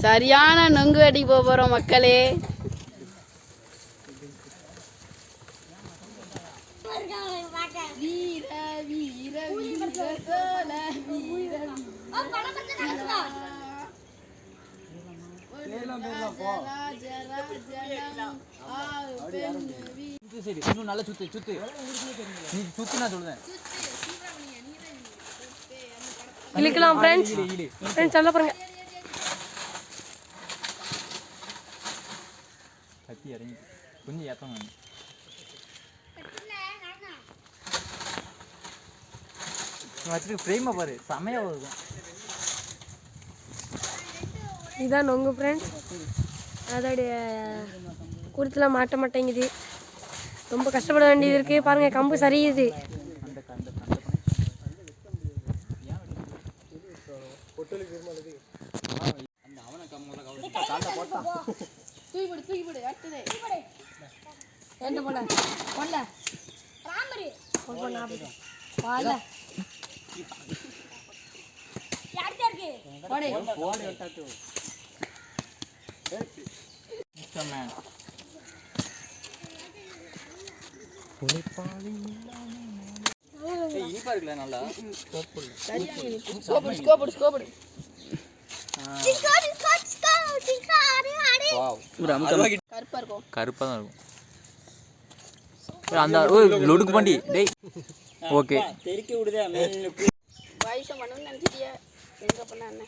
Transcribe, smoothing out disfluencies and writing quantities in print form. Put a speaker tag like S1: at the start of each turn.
S1: சரியான நொங்கு அடி போகிறோம் மக்களே. வீர வீர வீர சோழ வீர
S2: இன்னும் நல்லா சுத்து சுத்து நீ சுத்து நான் சொல்லுவேன்.
S3: இழுக்கலாம் ஃப்ரெண்ட்ஸ். ஃப்ரெண்ட்ஸ் சொல்ல பாருங்க.
S2: கத்தி இறங்கி கொஞ்சம் ஏத்தம் வச்சுட்டு ஃப்ரேமை பாரு செமையாக இருக்கும்.
S3: இதுதான் நொங்கு ஃப்ரெண்ட்ஸ். அதோடைய குருத்தில் மாட்ட மாட்டேங்குது. ரொம்ப கஷ்டப்பட வேண்டியது இருக்குது. பாருங்கள் கம்பு சரியுது.
S2: இனிப்பா இருக்குல்ல நல்லா கருப்பா தான் இருக்கும். அந்த லொடுக்கு பண்ணி டேய் ஓகே தெறிக்க விடுதே
S1: வயசு பண்ணணும்னு நினச்சிட்டியா? எங்கே பண்ண என்ன